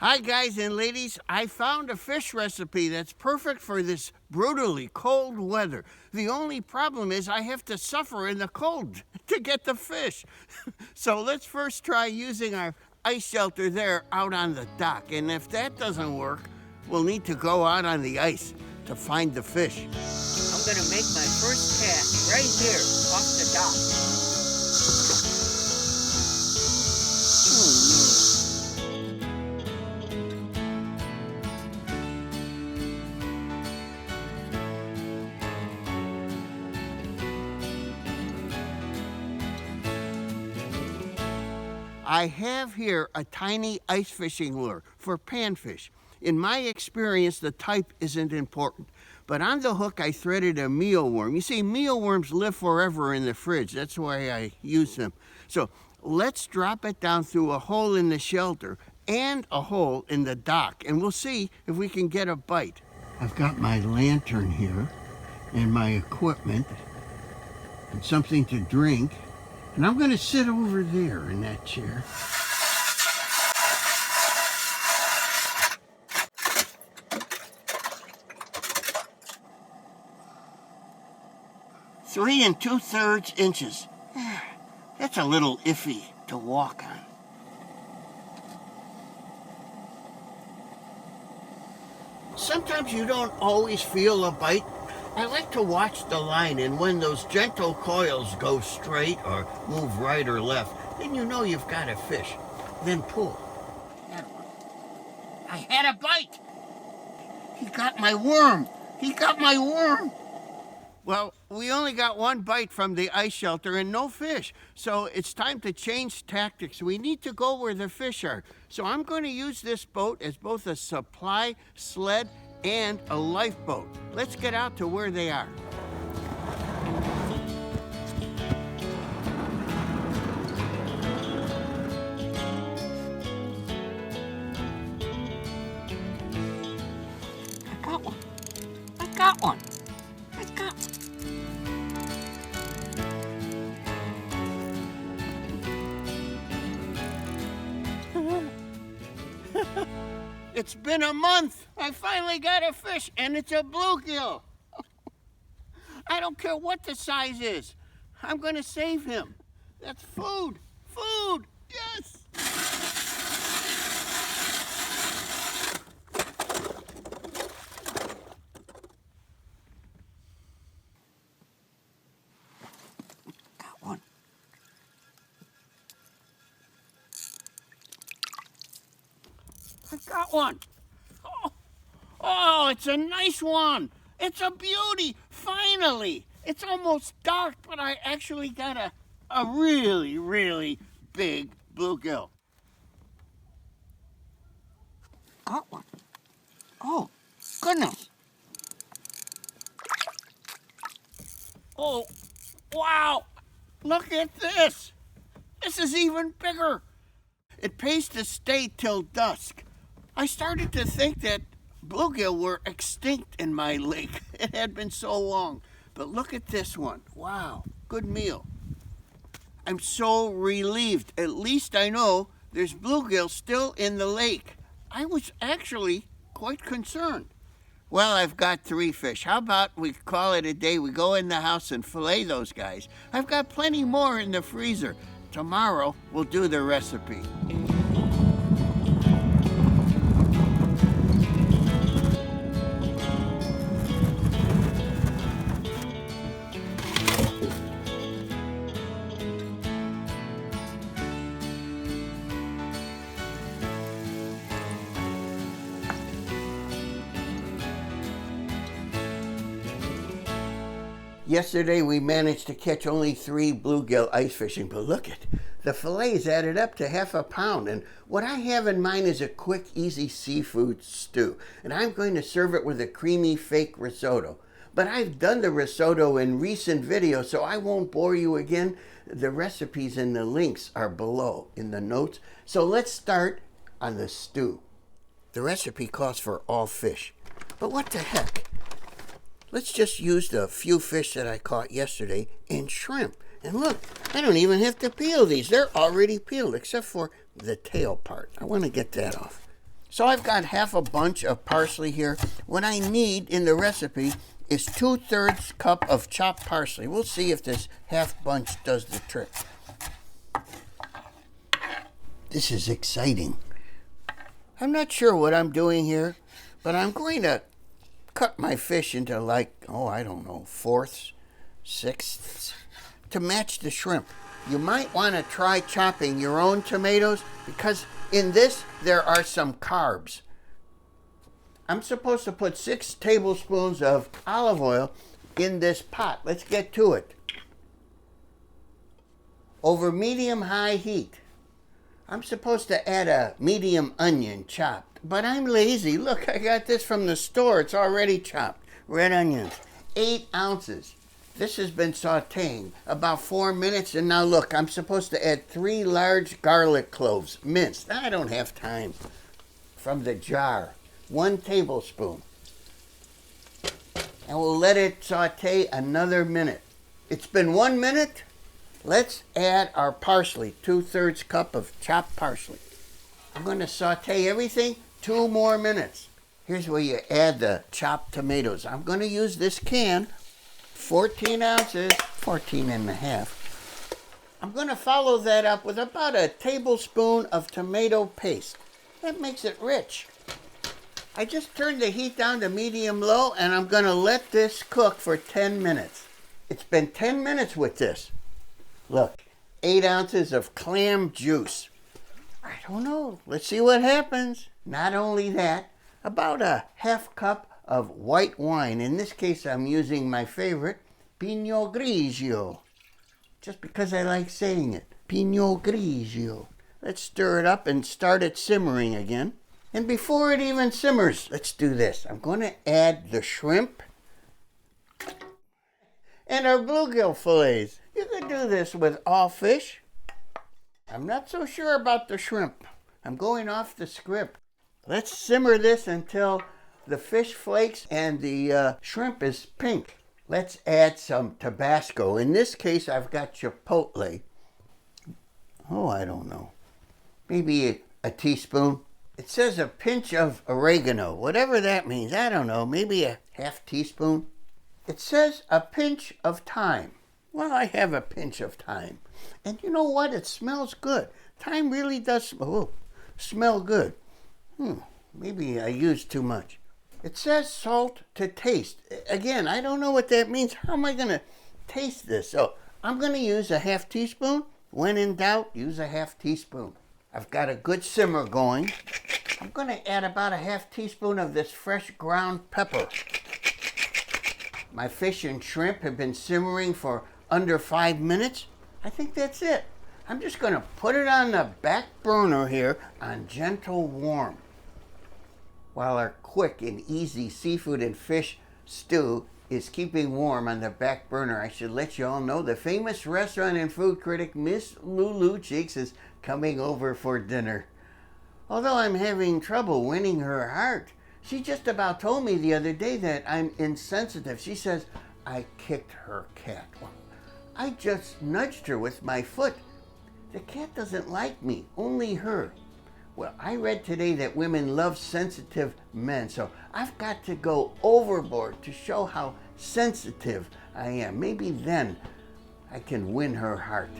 Hi guys and ladies, I found a fish recipe that's perfect for this brutally cold weather. The only problem is I have to suffer in the cold to get the fish. So let's first try using our ice shelter there out on the dock. And if that doesn't work, we'll need to go out on the ice to find the fish. I'm gonna make my first cast right here off the dock. I have here a tiny ice fishing lure for panfish. In my experience, the type isn't important. But on the hook, I threaded a mealworm. You see, mealworms live forever in the fridge. That's why I use them. So let's drop it down through a hole in the shelter and a hole in the dock, and we'll see if we can get a bite. I've got my lantern here and my equipment and something to drink. And I'm going to sit over there in that chair. Three and 2/3 inches. That's a little iffy to walk on. Sometimes you don't always feel a bite. I like to watch the line, and when those gentle coils go straight or move right or left, then you know you've got a fish. Then pull. I had a bite. He got my worm. He got my worm. Well, we only got one bite from the ice shelter and no fish. So it's time to change tactics. We need to go where the fish are. So I'm going to use this boat as both a supply sled and a lifeboat. Let's get out to where they are. I got one. I got one. I got one. It's been a month. I finally got a fish, and it's a bluegill. I don't care what the size is. I'm going to save him. That's food. Food. Yes. Got one. I got one. Oh, it's a nice one. It's a beauty. Finally. It's almost dark, but I actually got a really, really big bluegill. Got one. Oh, goodness. Oh, wow. Look at this. This is even bigger. It pays to stay till dusk. I started to think that bluegill were extinct in my lake. It had been so long. But look at this one. Wow, good meal. I'm so relieved. At least I know there's bluegill still in the lake. I was actually quite concerned. Well, I've got 3 fish. How about we call it a day? We go in the house and fillet those guys. I've got plenty more in the freezer. Tomorrow, we'll do the recipe. Yesterday we managed to catch only 3 bluegill ice fishing, but look at the fillets added up to half a pound. And what I have in mind is a quick, easy seafood stew. And I'm going to serve it with a creamy fake risotto. But I've done the risotto in recent videos, so I won't bore you again. The recipes and the links are below in the notes. So let's start on the stew. The recipe calls for all fish. But what the heck? Let's just use the few fish that I caught yesterday and shrimp. And look, I don't even have to peel these. They're already peeled, except for the tail part. I want to get that off. So I've got half a bunch of parsley here. What I need in the recipe is 2/3 cup of chopped parsley. We'll see if this half bunch does the trick. This is exciting. I'm not sure what I'm doing here, but I'm going to cut my fish into I don't know, 4ths, 6ths to match the shrimp. You might want to try chopping your own tomatoes because in this there are some carbs. I'm supposed to put 6 tablespoons of olive oil in this pot. Let's get to it. Over medium-high heat. I'm supposed to add a medium onion chopped, but I'm lazy. Look, I got this from the store. It's already chopped. Red onions, 8 ounces. This has been sauteing about 4 minutes, and now look, I'm supposed to add 3 large garlic cloves, minced. I don't have time. From the jar, 1 tablespoon. And we'll let it saute another minute. It's been 1 minute. Let's add our parsley, 2/3 cup of chopped parsley. I'm going to saute everything 2 more minutes. Here's where you add the chopped tomatoes. I'm going to use this can, 14 ounces, 14 and a half. I'm going to follow that up with about a tablespoon of tomato paste. That makes it rich. I just turned the heat down to medium-low, and I'm going to let this cook for 10 minutes. It's been 10 minutes with this. Look, 8 ounces of clam juice. I don't know. Let's see what happens. Not only that, about a half cup of white wine. In this case, I'm using my favorite, Pinot Grigio. Just because I like saying it. Pinot Grigio. Let's stir it up and start it simmering again. And before it even simmers, let's do this. I'm going to add the shrimp and our bluegill fillets. You could do this with all fish. I'm not so sure about the shrimp. I'm going off the script. Let's simmer this until the fish flakes and the shrimp is pink. Let's add some Tabasco. In this case, I've got chipotle. Oh, I don't know. Maybe a teaspoon. It says a pinch of oregano. Whatever that means, I don't know. Maybe a half teaspoon. It says a pinch of thyme. Well, I have a pinch of thyme. And you know what? It smells good. Thyme really does smell good. Maybe I used too much. It says salt to taste. Again, I don't know what that means. How am I going to taste this? So I'm going to use a half teaspoon. When in doubt, use a half teaspoon. I've got a good simmer going. I'm going to add about a half teaspoon of this fresh ground pepper. My fish and shrimp have been simmering for under 5 minutes. I think that's it. I'm just going to put it on the back burner here on gentle warm. While our quick and easy seafood and fish stew is keeping warm on the back burner, I should let you all know the famous restaurant and food critic Miss Lulu Cheeks is coming over for dinner. Although I'm having trouble winning her heart, she just about told me the other day that I'm insensitive. She says I kicked her cat. Well, I just nudged her with my foot. The cat doesn't like me, only her. Well, I read today that women love sensitive men, so I've got to go overboard to show how sensitive I am. Maybe then I can win her heart.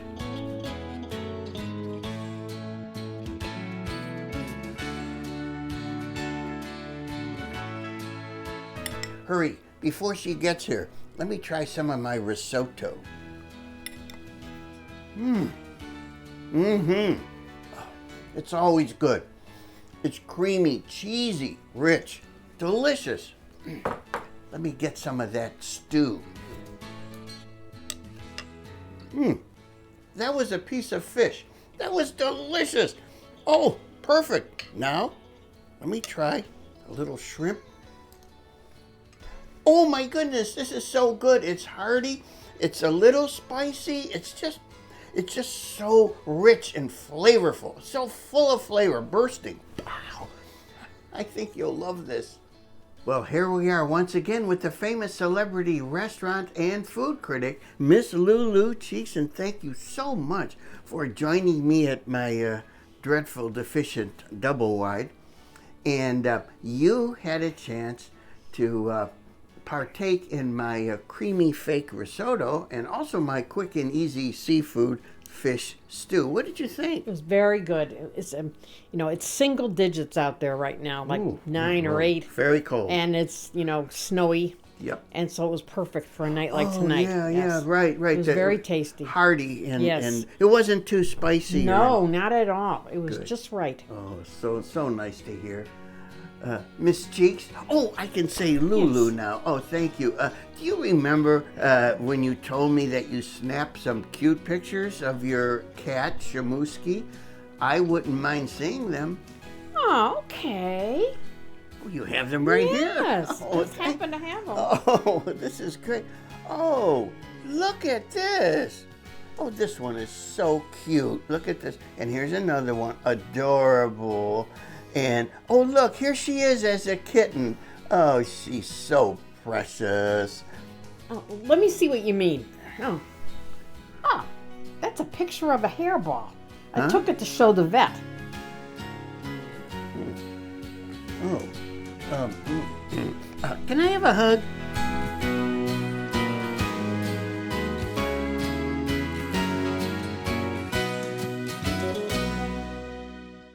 Hurry, before she gets here, let me try some of my risotto. It's always good. It's creamy, cheesy, rich, delicious. Let me get some of that stew. That was a piece of fish. That was delicious. Oh, perfect. Now, let me try a little shrimp. Oh my goodness, this is so good. It's hearty. It's a little spicy. It's just so rich and flavorful. So full of flavor, bursting. Wow. I think you'll love this. Well, here we are once again with the famous celebrity restaurant and food critic, Miss Lulu Cheeks, and thank you so much for joining me at my dreadful deficient double wide. And you had a chance to partake in my creamy fake risotto and also my quick and easy seafood fish stew. What did you think? It was very good. It's it's single digits out there right now, like 9 or 8. Very cold. And it's, snowy. Yep. And so it was perfect for a night like tonight. Yeah, right. It was very tasty. Hearty, and it wasn't too spicy. No, not at all. It was just right. Oh, so nice to hear. Miss Cheeks? Oh, I can say Lulu now. Oh, thank you. Do you remember when you told me that you snapped some cute pictures of your cat, Shamuski? I wouldn't mind seeing them. Oh, okay. Oh, you have them right here. Yes, just happen to have them. Oh, this is great. Oh, look at this. Oh, this one is so cute. Look at this. And here's another one. Adorable. And, oh, look, here she is as a kitten. Oh, she's so precious. Oh, let me see what you mean. Oh, that's a picture of a hairball. I took it to show the vet. Oh. Can I have a hug?